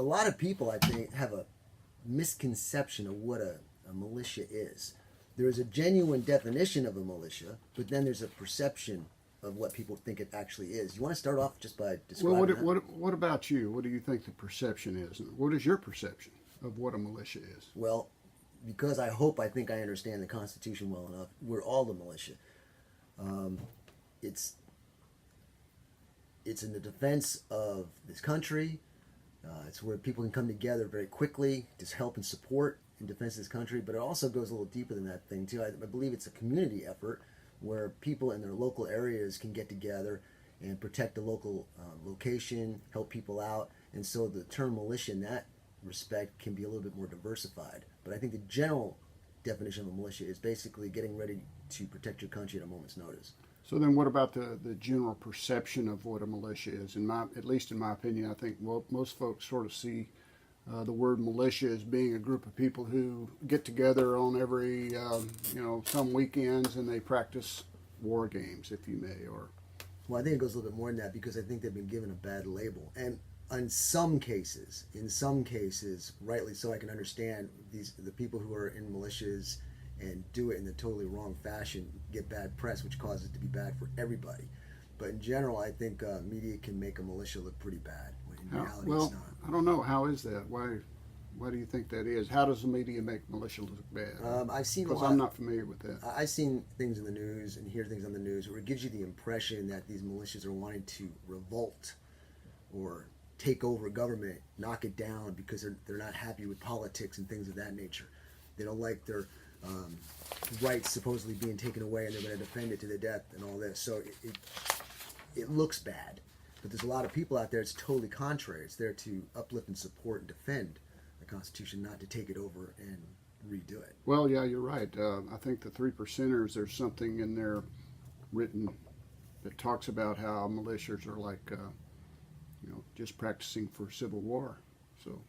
a lot of people, I think, have a misconception of what a militia is. There is a genuine definition of a militia, but then there's a perception of what people think it actually is. You want to start off just by describing What about you? What do you think the perception is? What is your perception of what a militia is? Well, because I think I understand the Constitution well enough, we're all the militia. It's in the defense of this country. It's where people can come together very quickly to help and support in defense of this country. But it also goes a little deeper than that thing too. I believe it's a community effort where people in their local areas can get together and protect the local location, help people out. And so the term militia in that respect can be a little bit more diversified. But I think the general definition of a militia is basically getting ready to protect your country at a moment's notice. So then what about the general perception of what a militia is? At least in my opinion, I think most folks sort of see the word militia as being a group of people who get together on every, some weekends and they practice war games, if you may, or... Well, I think it goes a little bit more than that because I think they've been given a bad label. And in some cases, rightly so, I can understand the people who are in militias and do it in the totally wrong fashion get bad press, which causes it to be bad for everybody. But in general, I think media can make a militia look pretty bad, when in reality it's not. I don't know. How is that? Why do you think that is? How does the media make militia look bad? I've seen because I'm not familiar with that. I've seen things in the news and hear things on the news where it gives you the impression that these militias are wanting to revolt or take over government, knock it down because they're not happy with politics and things of that nature. They don't like their rights supposedly being taken away and they're going to defend it to the death and all this. So it looks bad. But there's a lot of people out there, it's totally contrary. It's there to uplift and support and defend the Constitution, not to take it over and redo it. Well, yeah, you're right. I think the 3%ers, there's something in there written that talks about how militias are like, just practicing for civil war. So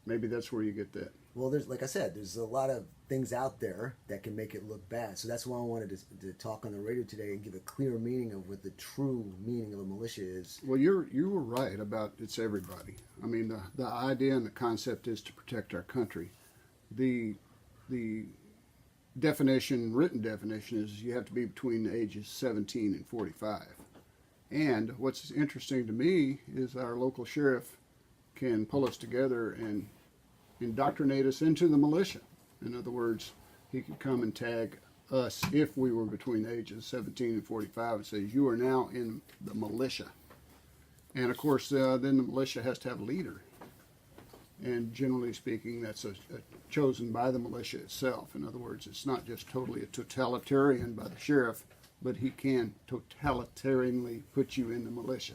maybe that's where you get that. Well, like I said, there's a lot of things out there that can make it look bad. So that's why I wanted to talk on the radio today and give a clear meaning of what the true meaning of a militia is. Well, you were right about it's everybody. I mean, the idea and the concept is to protect our country. The definition, written definition, is you have to be between the ages 17 and 45. And what's interesting to me is our local sheriff can pull us together and indoctrinate us into the militia. In other words, he could come and tag us if we were between the ages 17 and 45 and says, you are now in the militia. And of course, then the militia has to have a leader. And generally speaking, that's chosen by the militia itself. In other words, it's not just totally a totalitarian by the sheriff, but he can totalitarianly put you in the militia.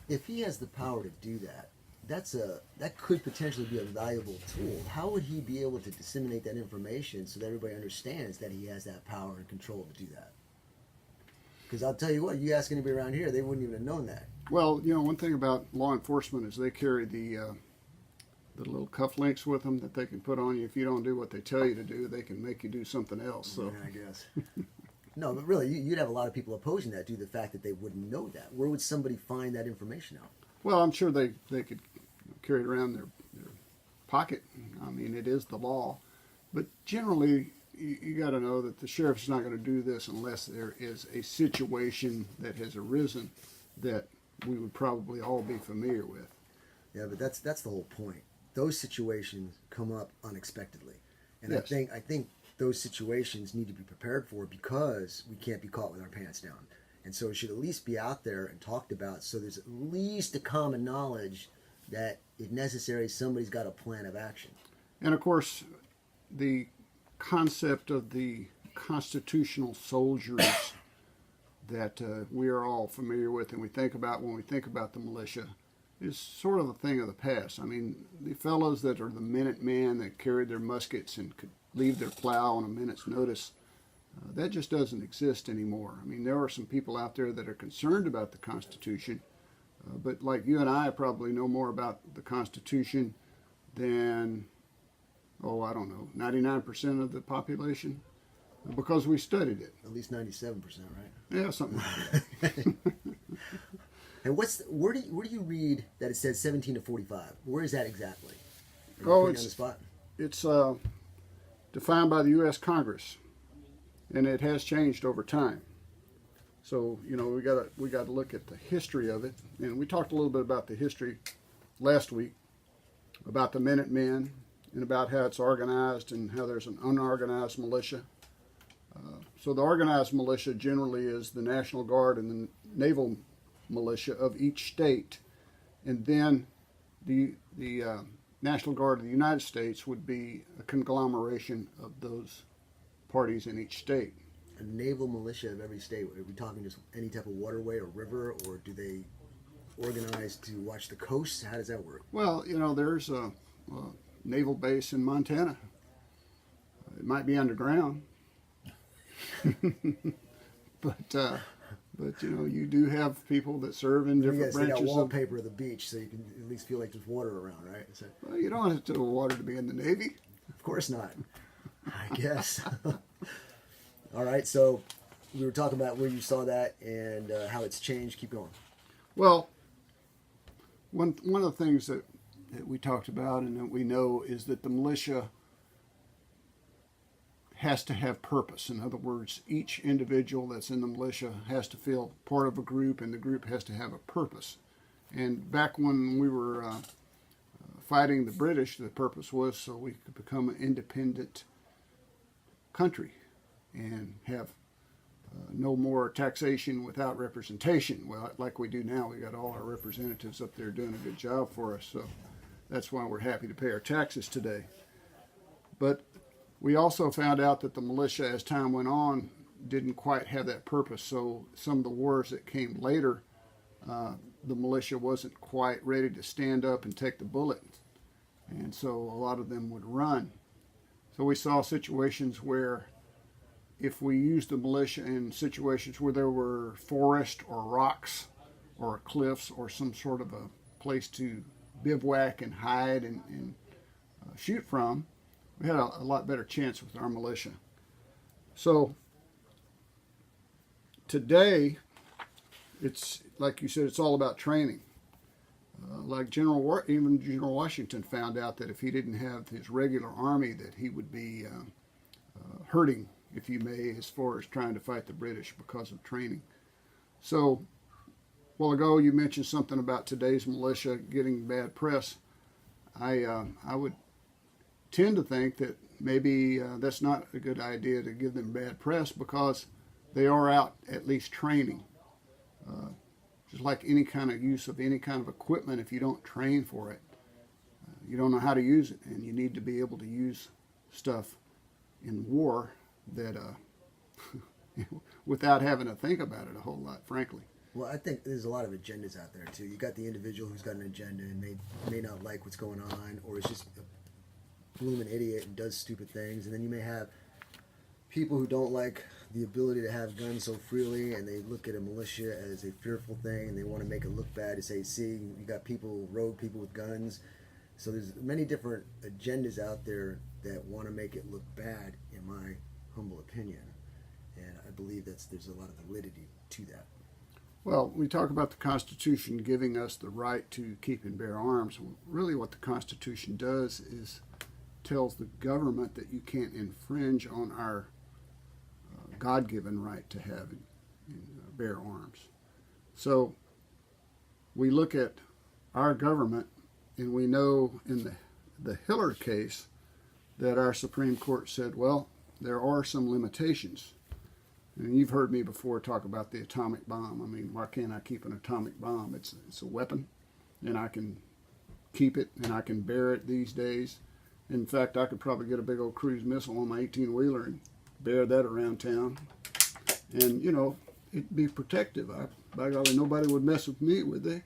If he has the power to do that, that could potentially be a valuable tool. How would he be able to disseminate that information so that everybody understands that he has that power and control to do that? Because I'll tell you what, you ask anybody around here, they wouldn't even have known that. Well, one thing about law enforcement is they carry the little cufflinks with them that they can put on you. If you don't do what they tell you to do, they can make you do something else. So. Yeah, I guess. No, but really, you'd have a lot of people opposing that due to the fact that they wouldn't know that. Where would somebody find that information out? Well, I'm sure they could carry it around their pocket. I mean, it is the law. But generally, you got to know that the sheriff's not going to do this unless there is a situation that has arisen that we would probably all be familiar with. Yeah, but that's the whole point. Those situations come up unexpectedly. And yes. I think those situations need to be prepared for because we can't be caught with our pants down. And so it should at least be out there and talked about so there's at least a common knowledge that, if necessary, somebody's got a plan of action. And of course, the concept of the constitutional soldiers that we are all familiar with and we think about when we think about the militia is sort of a thing of the past. I mean, the fellows that are the Minutemen that carried their muskets and could leave their plow on a minute's notice, that just doesn't exist anymore. I mean, there are some people out there that are concerned about the Constitution, but like you and I probably know more about the Constitution than, I don't know, 99% of the population, because we studied it. At least 97%, right? Yeah, something like that. And where do you read that it says 17 to 45? Where is that exactly? Are you Oh, putting it on the spot? It's defined by the U.S. Congress, and it has changed over time. So we got to look at the history of it, and we talked a little bit about the history last week about the Minutemen and about how it's organized and how there's an unorganized militia. So the organized militia generally is the National Guard and the Naval Militia of each state, and then the National Guard of the United States would be a conglomeration of those parties in each state. A naval militia of every state. Are we talking just any type of waterway or river, or do they organize to watch the coast? How does that work? Well, there's a naval base in Montana. It might be underground, but you do have people that serve in different They got branches of. wallpaper of the beach, so you can at least feel like there's water around, right? So, Well, you don't have to water to be in the Navy. of course not. I guess. All right, so we were talking about where you saw that and how it's changed. Keep going. Well, one of the things that we talked about and that we know is that the militia has to have purpose. In other words, each individual that's in the militia has to feel part of a group, and the group has to have a purpose. And back when we were fighting the British, the purpose was so we could become an independent country and have no more taxation without representation. Well, like we do now, we got all our representatives up there doing a good job for us, so that's why we're happy to pay our taxes today. But we also found out that the militia, as time went on, didn't quite have that purpose. So some of the wars that came later, the militia wasn't quite ready to stand up and take the bullet, and so a lot of them would run. So we saw situations where if we used the militia in situations where there were forest or rocks or cliffs or some sort of a place to bivouac and hide and shoot from, we had a lot better chance with our militia. So today, it's like you said, it's all about training. Like General Washington found out that if he didn't have his regular army, that he would be hurting, if you may, as far as trying to fight the British because of training. So, a while ago you mentioned something about today's militia getting bad press. I would tend to think that maybe that's not a good idea to give them bad press, because they are out at least training. Just like any kind of use of any kind of equipment, if you don't train for it, you don't know how to use it, and you need to be able to use stuff in war that without having to think about it a whole lot, frankly. Well, I think there's a lot of agendas out there too. You got the individual who's got an agenda and may not like what's going on, or is just a blooming idiot and does stupid things, and then you may have people who don't like the ability to have guns so freely, and they look at a militia as a fearful thing, and they want to make it look bad to say, see, you got rogue people with guns. So there's many different agendas out there that want to make it look bad, in my humble opinion, and I believe there's a lot of validity to that. Well, we talk about the Constitution giving us the right to keep and bear arms. Really what the Constitution does is tells the government that you can't infringe on our God-given right to have and bear arms. So we look at our government, and we know in the Hiller case that our Supreme Court said, well, there are some limitations. And you've heard me before talk about the atomic bomb. I mean, why can't I keep an atomic bomb? It's a weapon, and I can keep it, and I can bear it these days. In fact, I could probably get a big old cruise missile on my 18-wheeler and bear that around town. And, it'd be protective. By golly, nobody would mess with me, would they?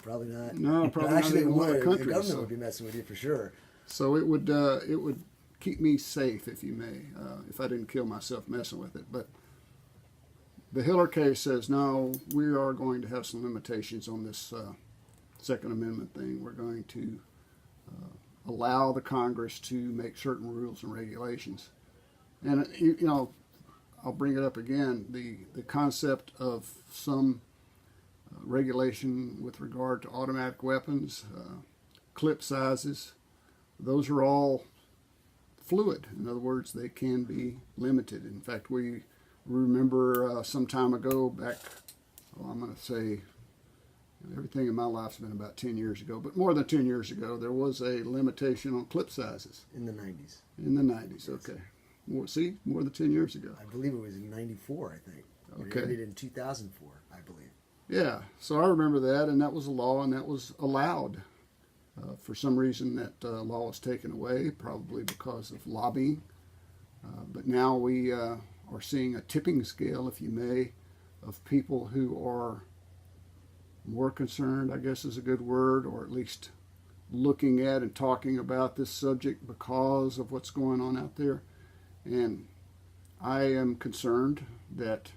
Probably not. No, probably Actually, not even other the countries. government would be messing with you for sure. So it would keep me safe, if you may, if I didn't kill myself messing with it. But the Hiller case says, no, we are going to have some limitations on this Second Amendment thing. We're going to allow the Congress to make certain rules and regulations. And, I'll bring it up again, the concept of some regulation with regard to automatic weapons, clip sizes, those are all fluid. In other words, they can be limited. In fact, we remember some time ago, back, well, I'm going to say everything in my life's been about 10 years ago, but more than 10 years ago, there was a limitation on clip sizes. In the 90s. In the 90s, okay. More than 10 years ago. I believe it was in 94, I think. Okay. It ended in 2004, I believe. Yeah, so I remember that, and that was a law, and that was allowed. For some reason, that law was taken away, probably because of lobbying. But now we are seeing a tipping scale, if you may, of people who are more concerned, I guess is a good word, or at least looking at and talking about this subject because of what's going on out there. And I am concerned that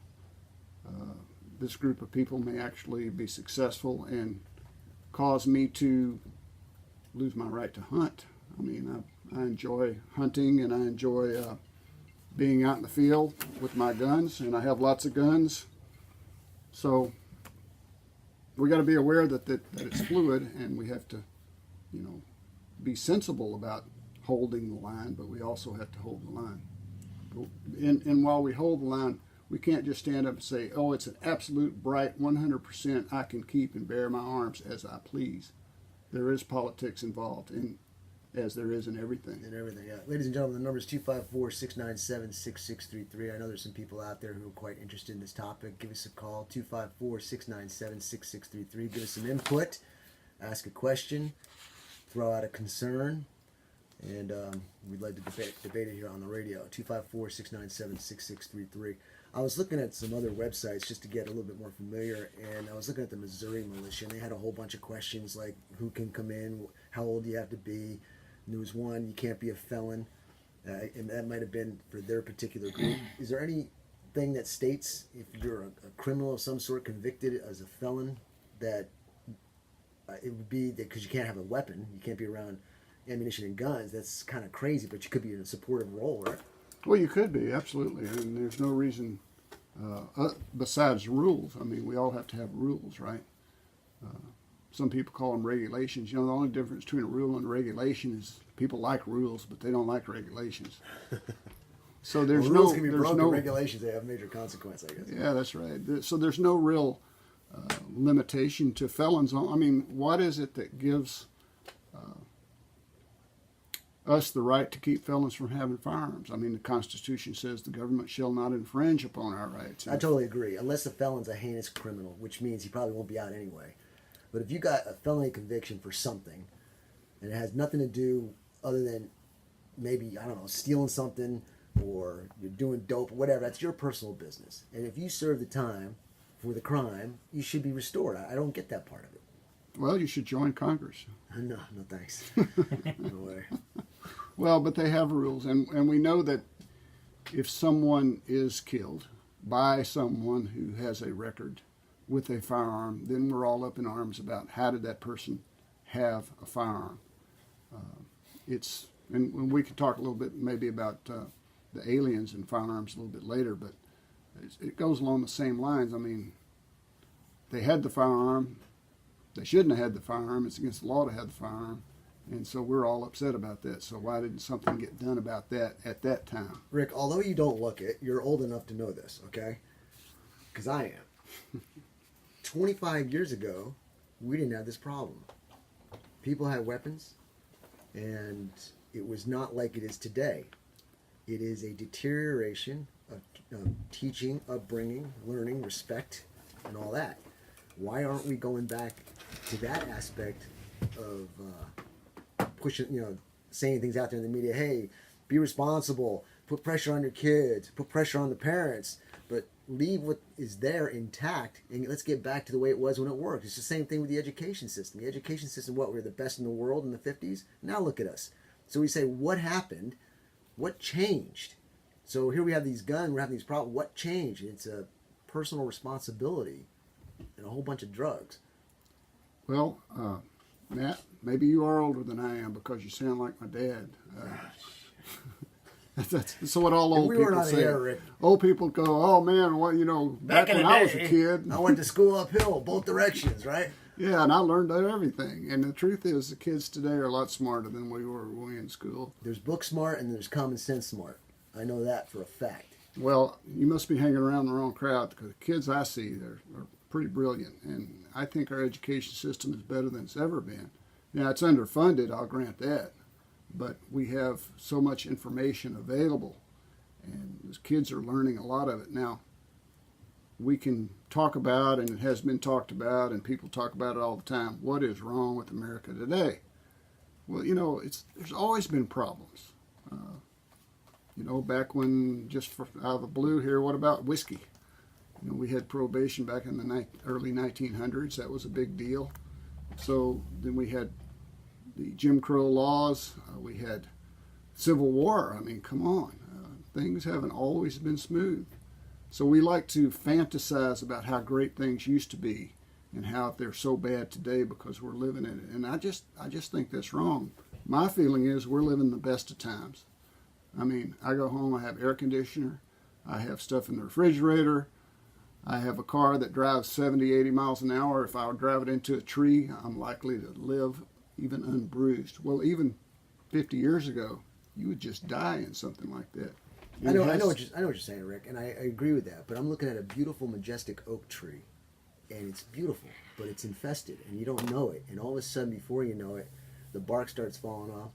this group of people may actually be successful and cause me to lose my right to hunt. I mean, I enjoy hunting, and I enjoy being out in the field with my guns, and I have lots of guns. So we got to be aware that it's fluid, and we have to, be sensible about holding the line, but we also have to hold the line. And while we hold the line, we can't just stand up and say, oh, it's an absolute bright 100% I can keep and bear my arms as I please. There is politics involved, as there is in everything. In everything, yeah. Ladies and gentlemen, the number is 254-697-6633. I know there's some people out there who are quite interested in this topic. Give us a call, 254-697-6633. Give us some input, ask a question, throw out a concern, and we'd like to debate it here on the radio, 254-697-6633. I was looking at some other websites just to get a little bit more familiar, and I was looking at the Missouri Militia, and they had a whole bunch of questions like who can come in, how old do you have to be. And there was one, you can't be a felon, and that might have been for their particular group. Is there anything that states if you're a criminal of some sort convicted as a felon that it would be that because you can't have a weapon, you can't be around ammunition and guns? That's kind of crazy, but you could be in a supportive role, right? Well, you could be, absolutely. I mean, there's no reason besides rules. I mean, we all have to have rules, right? Some people call them regulations. The only difference between a rule and a regulation is people like rules, but they don't like regulations. So there's rules can be broken, no regulations, they have major consequence, I guess. Yeah, that's right. So there's no real limitation to felons. I mean, what is it that gives us the right to keep felons from having firearms? I mean, the Constitution says the government shall not infringe upon our rights. I totally agree, unless the felon's a heinous criminal, which means he probably won't be out anyway. But if you got a felony conviction for something, and it has nothing to do other than maybe, I don't know, stealing something, or you're doing dope, or whatever, that's your personal business. And if you serve the time for the crime, you should be restored. I don't get that part of it. Well, you should join Congress. No thanks. No way. Well, but they have rules, and we know that if someone is killed by someone who has a record with a firearm, then we're all up in arms about how did that person have a firearm. And we could talk a little bit maybe about the aliens and firearms a little bit later, but it goes along the same lines. I mean, they had the firearm. They shouldn't have had the firearm. It's against the law to have the firearm. And so we're all upset about that. So why didn't something get done about that at that time? Rick, although you don't look it, you're old enough to know this, okay? Because I am. 25 years ago, we didn't have this problem. People had weapons, and it was not like it is today. It is a deterioration of teaching, upbringing, learning, respect, and all that. Why aren't we going back to that aspect of pushing, saying things out there in the media? Hey, be responsible, put pressure on your kids, put pressure on the parents, but leave what is there intact, and let's get back to the way it was when it worked. It's the same thing with the education system. The education system, we were the best in the world in the 50s. Now look at us. So we say, what happened? What changed? So here we have these guns, we're having these problems. What changed? It's a personal responsibility and a whole bunch of drugs. Well, Matt, maybe you are older than I am because you sound like my dad. That's what all old we weren't people on the say. air, Rick. Old people go, "Oh man, well, back in when the I was a day, kid, I went to school uphill, both directions, right? yeah, and I learned everything." And the truth is, the kids today are a lot smarter than we were when we were in school. There's book smart and there's common sense smart. I know that for a fact. Well, you must be hanging around the wrong crowd, because the kids I see, are pretty brilliant, and I think our education system is better than it's ever been. Now, it's underfunded, I'll grant that, but we have so much information available, and those kids are learning a lot of it. Now, we can talk about, and it has been talked about, and people talk about it all the time, what is wrong with America today? Well, there's always been problems. Back when, out of the blue here, what about whiskey? We had prohibition back in the early 1900s. That was a big deal. So then we had the Jim Crow laws. We had Civil War. I mean, come on. Things haven't always been smooth. So we like to fantasize about how great things used to be and how they're so bad today because we're living in it. And I just think that's wrong. My feeling is we're living the best of times. I mean, I go home, I have air conditioner, I have stuff in the refrigerator, I have a car that drives 70, 80 miles an hour. If I would drive it into a tree, I'm likely to live even unbruised. Well, even 50 years ago, you would just die in something like that. I know what you're saying, Rick, and I agree with that. But I'm looking at a beautiful, majestic oak tree, and it's beautiful, but it's infested, and you don't know it. And all of a sudden, before you know it, the bark starts falling off,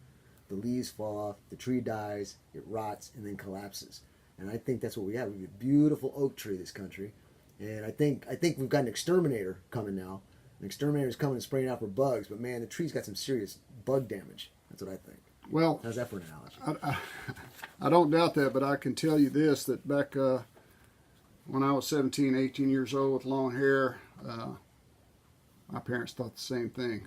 the leaves fall off, the tree dies, it rots, and then collapses. And I think that's what we have. We have a beautiful oak tree in this country, and I think we've got an exterminator coming now. An exterminator is coming and spraying out for bugs, but man, the tree's got some serious bug damage. That's what I think. Well, how's that for an analogy? I don't doubt that, but I can tell you this, that back when I was 17, 18 years old with long hair, my parents thought the same thing.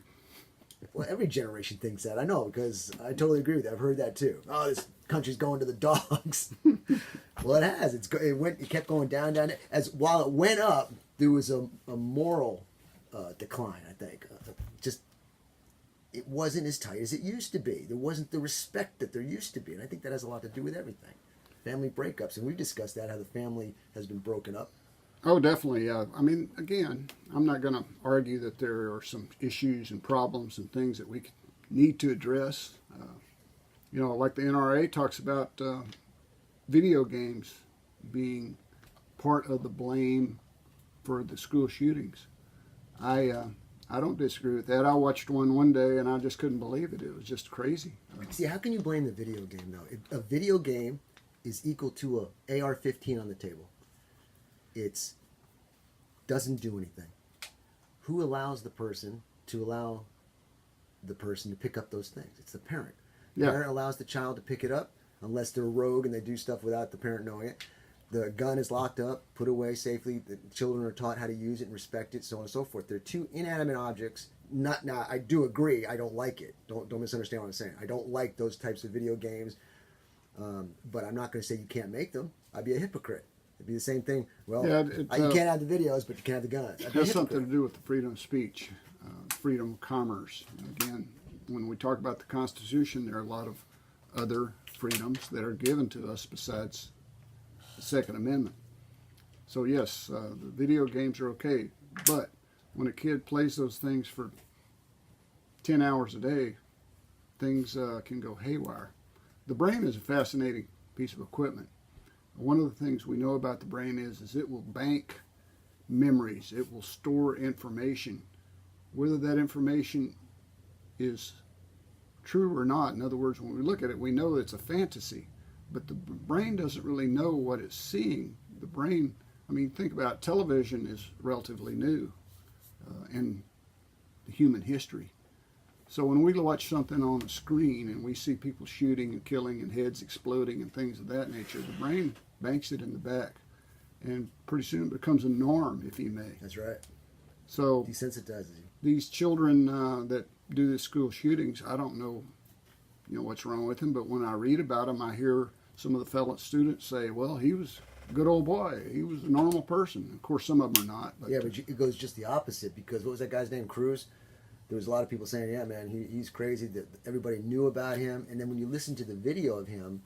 Well, every generation thinks that. I know, because I totally agree with that. I've heard that too. Oh, this country's going to the dogs. Well, it has. It kept going down. While it went up, there was a moral decline, I think. It wasn't as tight as it used to be. There wasn't the respect that there used to be. And I think that has a lot to do with everything. Family breakups. And we've discussed that, how the family has been broken up. Oh, definitely. I mean, again, I'm not going to argue that there are some issues and problems and things that we need to address. Like the NRA talks about video games being part of the blame for the school shootings. I don't disagree with that. I watched one day and I just couldn't believe it. It was just crazy. See, how can you blame the video game, though? A video game is equal to a AR-15 on the table. It doesn't do anything. Who allows the person to pick up those things? It's the parent. The parent allows the child to pick it up unless they're rogue and they do stuff without the parent knowing it. The gun is locked up, put away safely. The children are taught how to use it and respect it, so on and so forth. They're two inanimate objects. Now, I do agree. I don't like it. Don't misunderstand what I'm saying. I don't like those types of video games, but I'm not going to say you can't make them. I'd be a hypocrite. It'd be the same thing. Well, you can't have the videos, but you can have the guns. It has something to do with the freedom of speech, freedom of commerce. And again, when we talk about the Constitution, there are a lot of other freedoms that are given to us besides the Second Amendment. So yes, the video games are okay, but when a kid plays those things for 10 hours a day, things can go haywire. The brain is a fascinating piece of equipment. One of the things we know about the brain is it will bank memories. It will store information. Whether that information is true or not, in other words, when we look at it, we know it's a fantasy, but the brain doesn't really know what it's seeing. The brain, I mean, think about it, television is relatively new in human history. So when we watch something on a screen and we see people shooting and killing and heads exploding and things of that nature, the brain banks it in the back, and pretty soon it becomes a norm, if you may. That's right. So Desensitizes you. These children that do the school shootings, I don't know, what's wrong with them, but when I read about them, I hear some of the fellow students say, "Well, he was a good old boy. He was a normal person." Of course, some of them are not. But yeah, but it goes just the opposite, because what was that guy's name? Cruz. There was a lot of people saying, "Yeah, man, he's crazy." That everybody knew about him, and then when you listen to the video of him,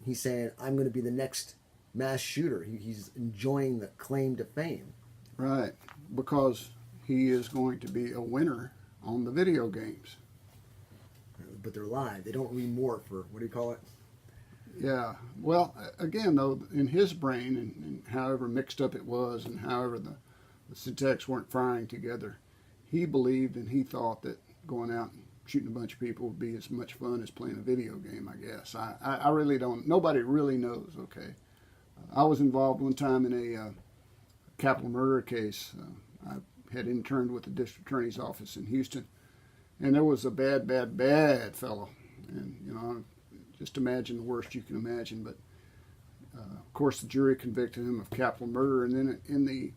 He's saying, I'm going to be the next mass shooter. He's enjoying the claim to fame. Right, because he is going to be a winner on the video games. But they're live. They don't remorph, or what do you call it? Yeah. Well, again, though, in his brain, and however mixed up it was, and however the syntax weren't firing together, he believed and he thought that going out and shooting a bunch of people would be as much fun as playing a video game, I guess. I really don't. Nobody really knows, okay? I was involved one time in a capital murder case. I had interned with the district attorney's office in Houston, and there was a bad fellow. And, you know, just imagine the worst you can imagine. But, of course, the jury convicted him of capital murder. And then in the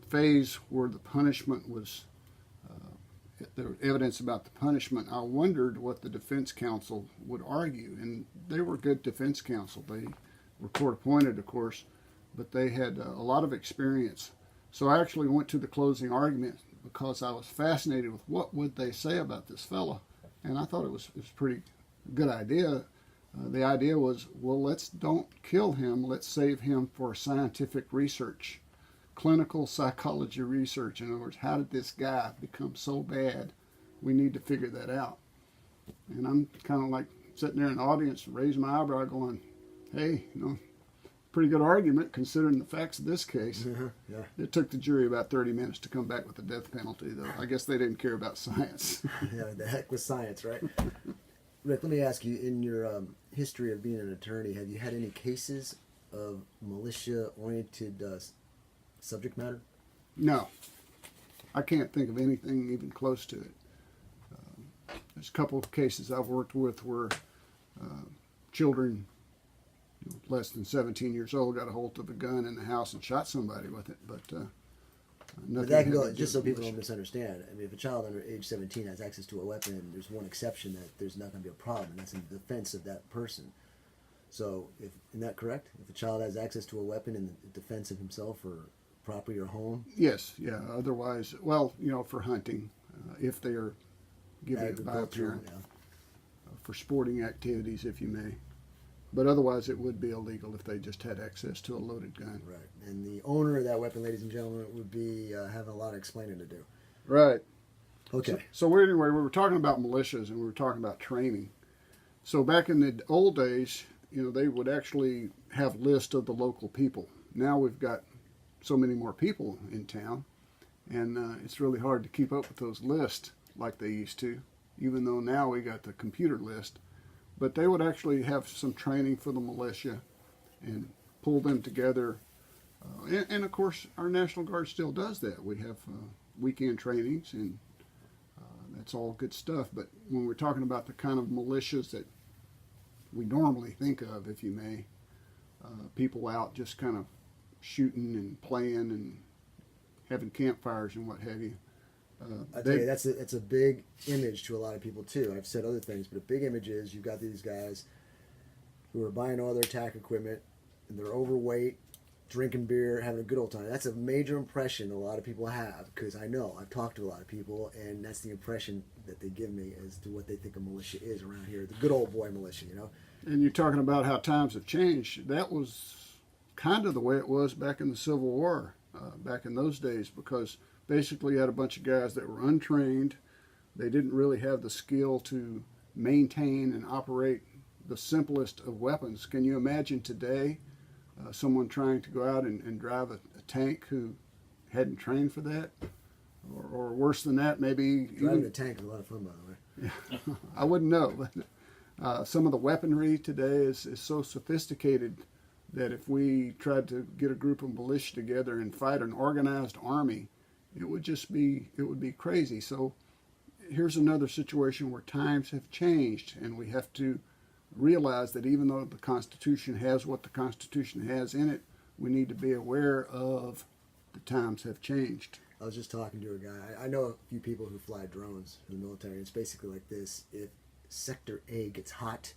phase where the punishment was, there was evidence about the punishment, I wondered what the defense counsel would argue. And they were good defense counsel. They were court appointed, of course, but they had a lot of experience. So I actually went to the closing argument because I was fascinated with what would they say about this fellow. And I thought it was a pretty good idea. The idea was, well, let's don't kill him. Let's save him for scientific research, clinical psychology research. In other words, how did this guy become so bad? We need to figure that out. And I'm kind of like sitting there in the audience, raising my eyebrow going, hey, you know, pretty good argument considering the facts of this case. Yeah. It took the jury about 30 minutes to come back with the death penalty, though. I guess they didn't care about science. Yeah, the heck with science, right? Rick, let me ask you, in your history of being an attorney, have you had any cases of militia-oriented subject matter? No. I can't think of anything even close to it. There's a couple of cases I've worked with where children less than 17 years old got a hold of a gun in the house and shot somebody with it, but nothing. That can go, just so people don't misunderstand. I mean, if a child under age 17 has access to a weapon, there's one exception that there's not going to be a problem, and that's in the defense of that person. So, isn't that correct? If a child has access to a weapon in the defense of himself or property or home? Yes, yeah. Otherwise, well, you know, for hunting, if they are given it by a parent, for sporting activities, if you may. But otherwise, it would be illegal if they just had access to a loaded gun. Right. And the owner of that weapon, ladies and gentlemen, would be having a lot of explaining to do. Right. Okay. So anyway, we were talking about militias and we were talking about training. So back in the old days, you know, they would actually have lists of the local people. Now we've got so many more people in town, and it's really hard to keep up with those lists like they used to, even though now we got the computer list. But they would actually have some training for the militia and pull them together. And of course, our National Guard still does that. We have weekend trainings, and that's all good stuff. But when we're talking about the kind of militias that we normally think of, if you may, people out just kind of shooting and playing and having campfires and what have you. I tell you, that's a big image to a lot of people too. I've said other things, but a big image is you've got these guys who are buying all their attack equipment, and they're overweight, drinking beer, having a good old time. That's a major impression a lot of people have, because I know I've talked to a lot of people, and that's the impression that they give me as to what they think a militia is around here. The good old boy militia, you know. And you're talking about how times have changed. That was kind of the way it was back in the Civil War, back in those days, because basically you had a bunch of guys that were untrained. They didn't really have the skill to maintain and operate the simplest of weapons. Can you imagine today someone trying to go out and drive a tank who hadn't trained for that? Or worse than that, maybe... Driving a tank is a lot of fun, by the way. Yeah, I wouldn't know, but some of the weaponry today is so sophisticated that if we tried to get a group of militia together and fight an organized army, it would be crazy. So here's another situation where times have changed, and we have to realize that even though the Constitution has what the Constitution has in it, we need to be aware of the times have changed. I was just talking to a guy. I know a few people who fly drones in the military. It's basically like this. If Sector A gets hot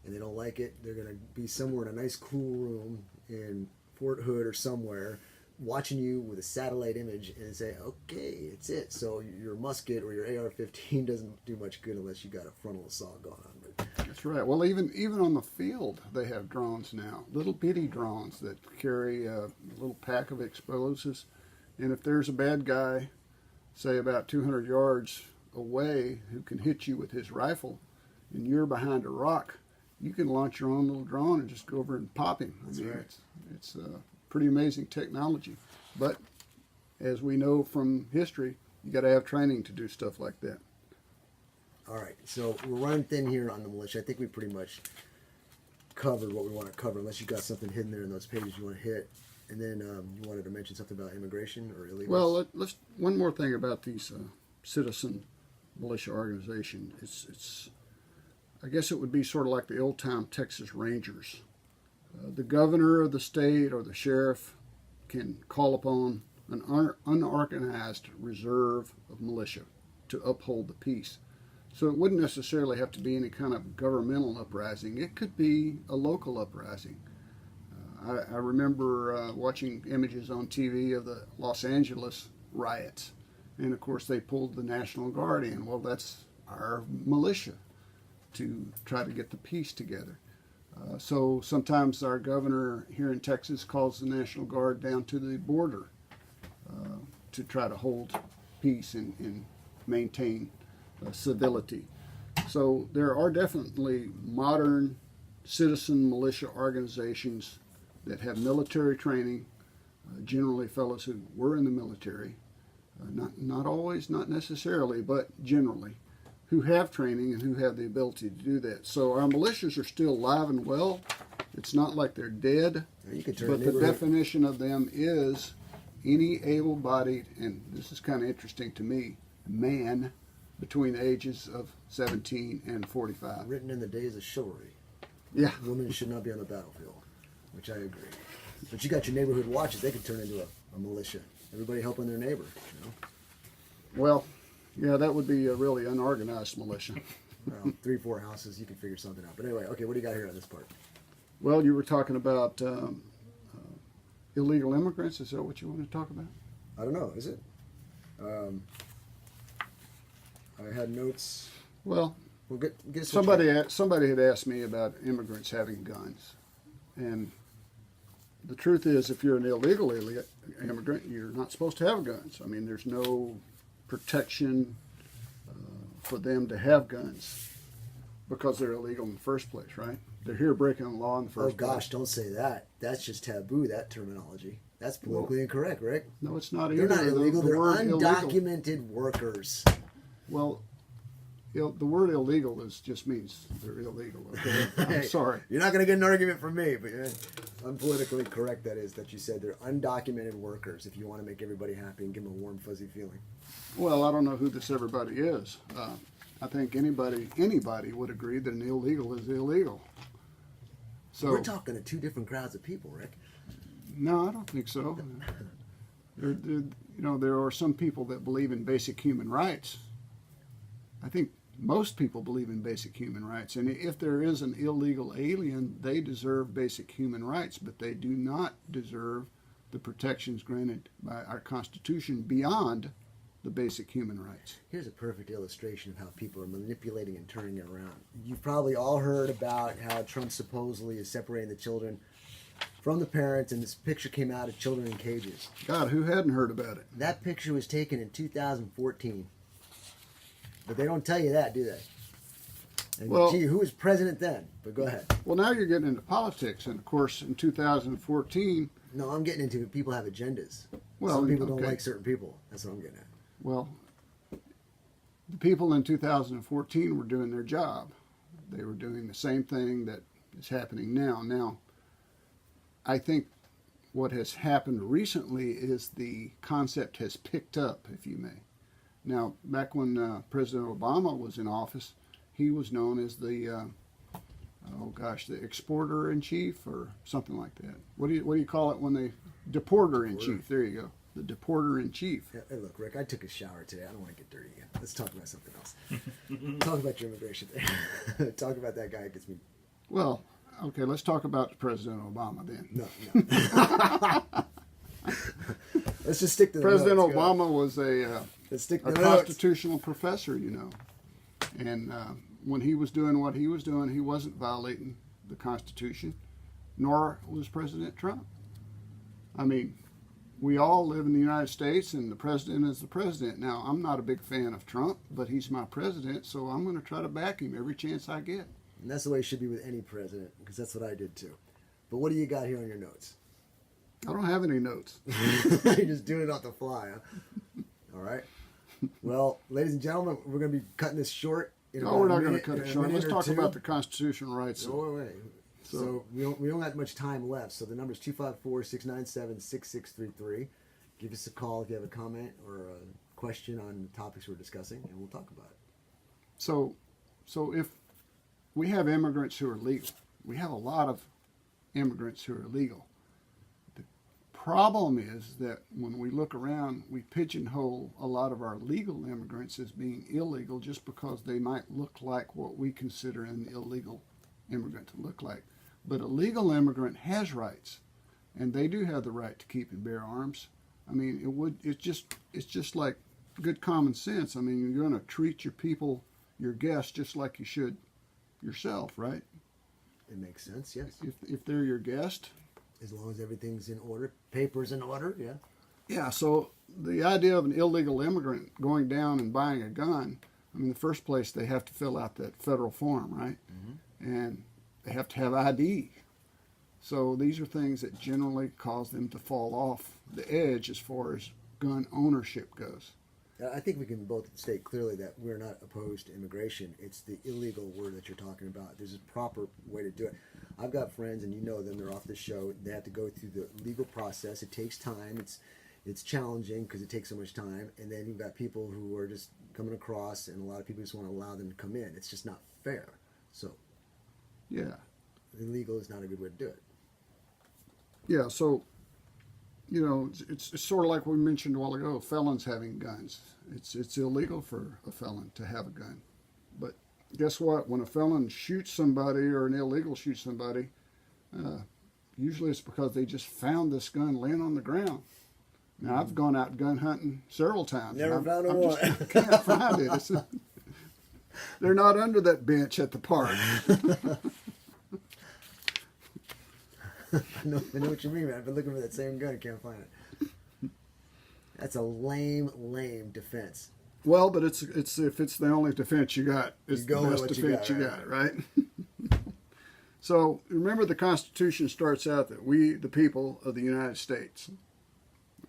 and they don't like it, they're going to be somewhere in a nice cool room in Fort Hood or somewhere, watching you with a satellite image and say, okay, it's it. So your musket or your AR-15 doesn't do much good unless you got a frontal assault going on. But That's right. Well, even on the field, they have drones now, little bitty drones that carry a little pack of explosives. And if there's a bad guy, say about 200 yards away, who can hit you with his rifle, and you're behind a rock, you can launch your own little drone and just go over and pop him. That's right. It's pretty amazing technology. But as we know from history, you got to have training to do stuff like that. All right, so we're running thin here on the militia. I think we pretty much covered what we want to cover, unless you got something hidden there in those pages you want to hit. And then you wanted to mention something about immigration or illegals. Well, let's one more thing about these citizen militia organization. It's I guess it would be sort of like the old-time Texas Rangers. The governor of the state or the sheriff can call upon an unorganized reserve of militia to uphold the peace. So it wouldn't necessarily have to be any kind of governmental uprising. It could be a local uprising. I remember watching images on TV of the Los Angeles riots. And of course they pulled the National Guard in. Well, that's our militia to try to get the peace together. So sometimes our governor here in Texas calls the National Guard down to the border to try to hold peace and maintain civility. So there are definitely modern citizen militia organizations that have military training, generally fellows who were in the military, not always, not necessarily, but generally, who have training and who have the ability to do that. So our militias are still alive and well. It's not like they're dead, You can turn but the definition of them is any able-bodied, and this is kind of interesting to me, man between the ages of 17 and 45. written in the days of chivalry. Yeah. Women should not be on the battlefield, which I agree. But you got your neighborhood watches; they could turn into a militia. Everybody helping their neighbor. You know? Well, yeah, that would be a really unorganized militia. Well, 3-4 houses, you can figure something out. But anyway, okay, what do you got here on this part? Well, you were talking about illegal immigrants. Is that what you want to talk about? I don't know. Is it? I had notes. Well, Well, get somebody had asked me about immigrants having guns, and the truth is, if you're an illegal immigrant, you're not supposed to have guns. I mean, there's no protection for them to have guns because they're illegal in the first place, right? They're here breaking the law in the first place. Oh gosh, don't say that. That's just taboo. That terminology. That's politically incorrect, Rick. No, it's not They're either. not illegal. The They're word undocumented illegal. workers. Well, the word illegal just means they're illegal. Okay? I'm sorry. You're not going to get an argument from me, but unpolitically correct that is that you said they're undocumented workers. If you want to make everybody happy and give them a warm, fuzzy feeling. Well, I don't know who this everybody is. I think anybody would agree that an illegal is illegal. So We're talking to two different crowds of people, Rick. no, I don't think so. There are some people that believe in basic human rights. I think most people believe in basic human rights, and if there is an illegal alien, they deserve basic human rights, but they do not deserve the protections granted by our Constitution beyond the basic human rights. Here's a perfect illustration of how people are manipulating and turning it around. You've probably all heard about how Trump supposedly is separating the children from the parents, and this picture came out of children in cages. God, who hadn't heard about it? That picture was taken in 2014. But they don't tell you that, do they? And Well- gee, who was president then? But go ahead. Well, now you're getting into politics, and of course, in 2014, No, I'm getting into people have agendas. Well, Some people don't okay. like certain people. That's what I'm getting at. well, the people in 2014 were doing their job. They were doing the same thing that is happening now. Now, I think what has happened recently is the concept has picked up, if you may. Now, back when President Obama was in office, he was known as the the exporter-in-chief or something like that. What do you call it when they deporter-in-chief? There you go, the deporter-in-chief. Yeah, hey, look, Rick, I took a shower today. I don't want to get dirty again. Let's talk about something else. Talk about your immigration thing. Talk about that guy that gets me. Well, okay, let's talk about President Obama then. No. Let's just stick to the President notes. Go ahead. Obama was Let's stick to a the notes. constitutional professor, and when he was doing what he was doing, he wasn't violating the Constitution, nor was President Trump. I mean, we all live in the United States, and the president is the president. Now, I'm not a big fan of Trump, but he's my president, so I'm going to try to back him every chance I get. And that's the way it should be with any president, because that's what I did too. But what do you got here on your notes? I don't have any notes. You're just doing it off the fly, huh? All right. Well, ladies and gentlemen, we're going to be cutting this short. No, we're not going to cut it short. Let's talk about the constitutional rights. No, wait. So we don't have much time left. So the number is 254-697-6633. Give us a call if you have a comment or a question on the topics we're discussing, and we'll talk about it. So if we have immigrants who are legal, we have a lot of immigrants who are legal. The problem is that when we look around, we pigeonhole a lot of our legal immigrants as being illegal just because they might look like what we consider an illegal immigrant to look like. But a legal immigrant has rights, and they do have the right to keep and bear arms. I mean, it's just like good common sense. I mean, you're going to treat your people, your guests, just like you should yourself, right? It makes sense, yes. If they're your guest. As long as everything's in order, papers in order, yeah. Yeah, so the idea of an illegal immigrant going down and buying a gun, I mean, in the first place, they have to fill out that federal form, right? Mm-hmm. And they have to have ID. So these are things that generally cause them to fall off the edge as far as gun ownership goes. I think we can both state clearly that we're not opposed to immigration. It's the illegal word that you're talking about. There's a proper way to do it. I've got friends, and you know them, they're off the show. They have to go through the legal process. It takes time. It's challenging because it takes so much time. And then you've got people who are just coming across, and a lot of people just want to allow them to come in. It's just not fair. So, yeah, illegal is not a good way to do it. Yeah, so, you know, it's sort of like we mentioned a while ago, felons having guns. It's illegal for a felon to have a gun. But guess what? When a felon shoots somebody or an illegal shoots somebody, usually it's because they just found this gun laying on the ground. Now, I've gone out gun hunting several times. Never found one. I can't find it. They're not under that bench at the park. I know what you mean, man. I've been looking for that same gun, can't find it. That's a lame defense. Well, but it's if it's the only defense you got, it's You go the with best what you defense you got, got, right? So remember, the Constitution starts out that we, the people of the United States,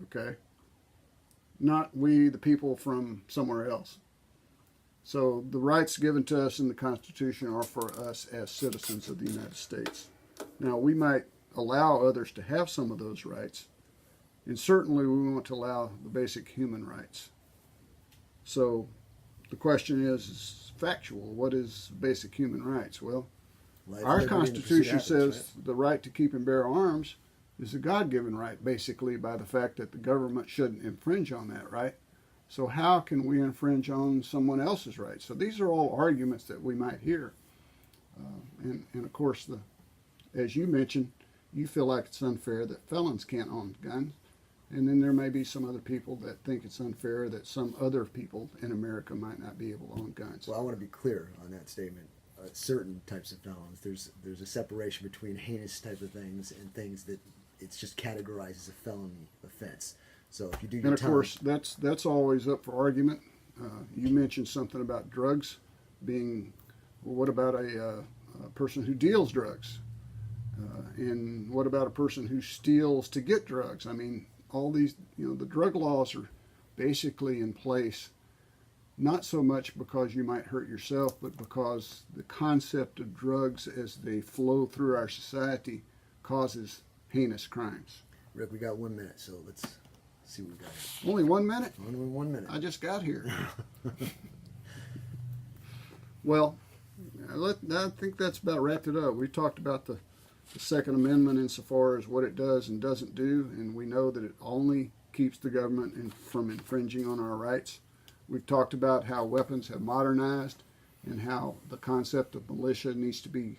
okay, not we, the people from somewhere else. So the rights given to us in the Constitution are for us as citizens of the United States. Now, we might allow others to have some of those rights, and certainly we want to allow the basic human rights. So the question is factual. What is basic human rights? Well, our Constitution says the right to keep and bear arms is a God-given right, basically, by the fact that the government shouldn't infringe on that right. So how can we infringe on someone else's rights? So these are all arguments that we might hear. And of course, as you mentioned, you feel like it's unfair that felons can't own guns. And then there may be some other people that think it's unfair that some other people in America might not be able to own guns. Well, I want to be clear on that statement. Certain types of felons, there's a separation between heinous type of things and things that it's just categorized as a felony offense. So if you do your and of course, that's always up for argument. You mentioned something about drugs being. Well, what about a person who deals drugs? And what about a person who steals to get drugs? I mean, all these, the drug laws are basically in place, not so much because you might hurt yourself, but because the concept of drugs as they flow through our society causes heinous crimes. Rick, we got 1 minute, so let's see what we got here. Only 1 minute? Only 1 minute. I just got here. Well, I think that's about wrapped it up. We talked about the Second Amendment insofar as what it does and doesn't do, and we know that it only keeps the government from infringing on our rights. We've talked about how weapons have modernized and how the concept of militia needs to be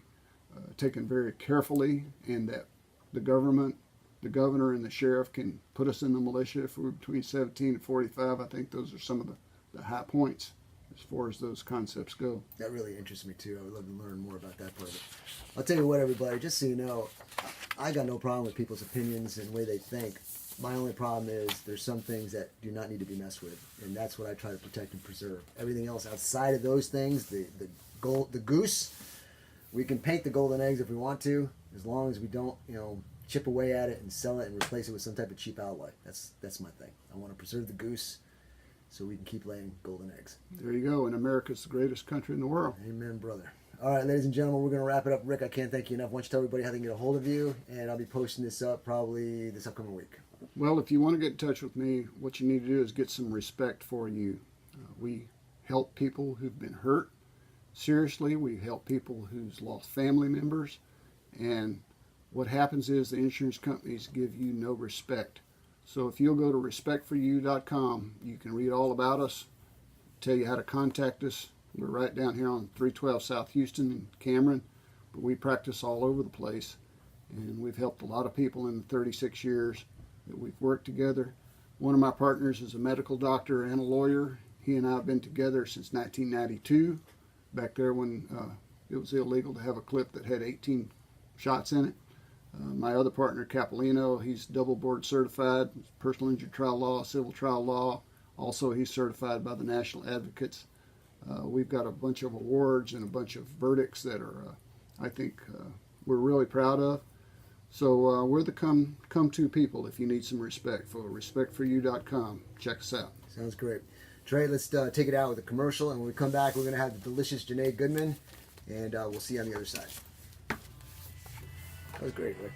taken very carefully, and that the government, the governor, and the sheriff can put us in the militia if we're between 17 and 45. I think those are some of the high points as far as those concepts go. That really interests me too. I would love to learn more about that part of it. I'll tell you what, everybody, just so you know, I got no problem with people's opinions and the way they think. My only problem is there's some things that do not need to be messed with, and that's what I try to protect and preserve. Everything else outside of those things, the goose, we can paint the golden eggs if we want to, as long as we don't, chip away at it and sell it and replace it with some type of cheap alloy. That's my thing. I want to preserve the goose so we can keep laying golden eggs. There you go. And America's the greatest country in the world. Amen, brother. All right, ladies and gentlemen, we're going to wrap it up. Rick, I can't thank you enough. Why don't you tell everybody how they can get a hold of you, and I'll be posting this up probably this upcoming week. Well, if you want to get in touch with me, what you need to do is get some respect for you. We help people who've been hurt. Seriously, we help people who's lost family members. And what happens is the insurance companies give you no respect. So if you'll go to respectforyou.com, you can read all about us, tell you how to contact us. We're right down here on 312 South Houston in Cameron, but we practice all over the place. And we've helped a lot of people in the 36 years that we've worked together. One of my partners is a medical doctor and a lawyer. He and I have been together since 1992, back there when it was illegal to have a clip that had 18 shots in it. My other partner, Capolino, he's double board certified, personal injury trial law, civil trial law. Also, he's certified by the National Advocates. We've got a bunch of awards and a bunch of verdicts that are, I think, we're really proud of. So we're the come-to people if you need some respect. For respectforyou.com. Check us out. Sounds great. Trey, let's take it out with a commercial, and when we come back, we're going to have the delicious Janae Goodman, and we'll see you on the other side. That was great, Rick.